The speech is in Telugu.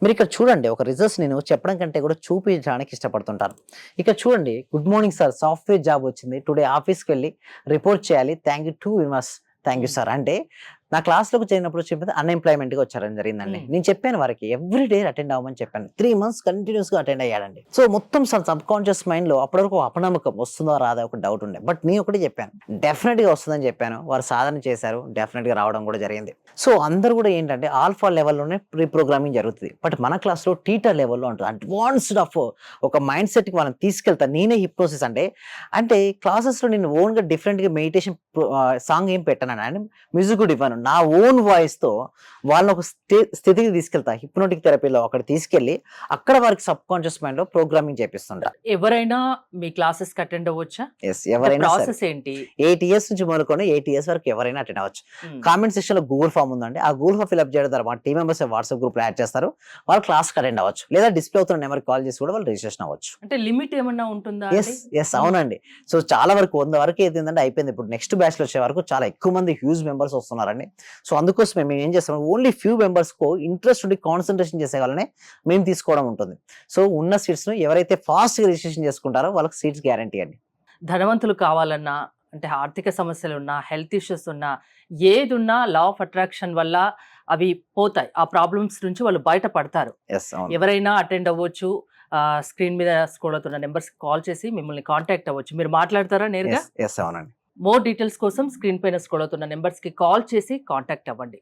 మీరు ఇక్కడ చూడండి ఒక రిజల్ట్స్ నేను చెప్పడం కంటే కూడా చూపించడానికి ఇష్టపడుతుంటాను. ఇక్కడ చూడండి, good morning sir, software job వచ్చింది. టుడే ఆఫీస్‌కి వెళ్లి రిపోర్ట్ చేయాలి. Thank you too much. Thank you హ్మ్. సార్. అంటే నా క్లాస్‌లోకి చేరినప్పుడు చెప్పింది అన్‌ఎంప్లాయ్‌మెంట్‌గా వచ్చారని జరిగిందండి. హ్మ్. నేను చెప్పాను వారికి ఎవ్రీ డే అటెండ్ అవ్వమని చెప్పాను. 3 మంత్స్ కంటిన్యూయస్‌గా అటెండ్ అయ్యాడండి. సో, మొత్తం సబ్‌కాన్షియస్ మైండ్‌లో అప్పటి వరకు అపనమ్మకం వస్తుందా రాదా ఒక డౌట్ ఉండే. బట్ నేను ఒకటే చెప్పాను. డెఫినిట్‌గా వస్తుందని చెప్పాను. వారు సాధన చేశారు. డెఫినిట్‌గా రావడం కూడా జరిగింది. సో, అందరూ కూడా ఏంటంటే ఆల్ఫా లెవెల్‌లోనే ప్రీ ప్రోగ్రామింగ్ జరుగుతది. బట్ మన క్లాస్‌లో టీటర్ లెవెల్‌లో ఉంటది. అడ్వాన్స్డ్ ఆఫ్ ఒక మైండ్ సెట్‌కి వాళ్ళని తీసుకెళ్తా. నేనే హిప్నోసిస్ అంటే క్లాసెస్‌లో నేను ఓన్‌గా డిఫరెంట్‌గా మెడిటేషన్ సాంగ్ ఏం పెట్టనండి. అండ్ మ్యూజిక్ కూడా ఇవ్వను. నా ఓన్ వాయిస్‌తో వాళ్ళని ఒక స్థితికి తీసుకెళ్తా. హిప్నోటిక్ థెరపీలో అక్కడ తీసుకెళ్ళి అక్కడ వారికి సబ్‌కాన్షియస్ మైండ్‌లో ప్రోగ్రామింగ్ చేపిస్తుంటా. ఎవరైనా మీ క్లాసెస్‌కి అటెండ్ అవ్వొచ్చా? యెస్. అంటే ఎవరైనా సరే. ప్రాసెస్ ఏంటి? 8 ఇయర్స్ నుంచి మొదలుకొని 80 ఇయర్స్ వరకు ఎవరైనా అటెండ్ అవ్వచ్చు. హ్మ్. కామెంట్ సెక్షన్‌లో గూగుల్ ఫార్మ్ ఉందండి. ఆ గూగుల్ ఫార్మ్ ఫిలప్ చేయడం ద్వారా మా టీమ్ మెంబర్స్ వాట్సాప్ గ్రూప్‌లో యాడ్ చేస్తారు. వాళ్ళు క్లాస్‌కి అటెండ్ అవ్వచ్చు. లేదా డిస్‌ప్లే అవుతున్న నెంబర్‌కి కాల్ చేసి కూడా వాళ్ళు రిజిస్ట్రేషన్ అవ్వచ్చు. అంటే లిమిట్ ఏమన్నా ఉంటుందా యెస్. అండి? యెస్. హ్మ్. అవునండి. సో, చాలా వరకు 100 వరకు ఏందంటే అయిపోయింది. ఇప్పుడు నెక్స్ట్ బ్యాచ్‌లో వచ్చే వరకు చాలా ఎక్కువ మంది హ్యూజ్ మెంబర్స్ వస్తున్నారండి. సో, అందుకోసమే మేము ఏం చేస్తాం, ఓన్లీ ఫ్యూ మెంబర్స్‌కు ఇంట్రెస్ట్ ఉండి కాన్సంట్రేషన్ చేసే వాళ్ళనే మేము తీసుకోవడం ఉంటుంది. సో, ఉన్న సీట్స్‌ను ఎవరైతే ఫాస్ట్‌గా రిజిస్ట్రేషన్ చేసుకుంటారో వాళ్ళకి సీట్స్ గ్యారంటీ అండి. ధనవంతులు కావాలన్నా, అంటే ఆర్థిక సమస్యలున్నా, హెల్త్ ఇష్యూస్ ఉన్నా, ఏదున్నా లా ఆఫ్ అట్రాక్షన్ వల్ల అవి పోతాయి. ఆ ప్రాబ్లమ్స్ నుంచి వాళ్ళు బయట పడతారు. యెస్. అవును. ఎవరైనా అటెండ్ అవ్వచ్చు. స్క్రీన్ మీద స్క్రోల్ అవుతున్న నంబర్స్‌కి కాల్ చేసి మిమ్మల్ని కాంటాక్ట్ అవ్వచ్చు. మీరు మాట్లాడతారా నేరుగా? యెస్. యెస్. అవునండి. మోర్ డీటెయిల్స్ కోసం స్క్రీన్ పైన స్క్రోల్ అవుతున్న నంబర్స్‌కి కాల్ చేసి కాంటాక్ట్ అవ్వండి.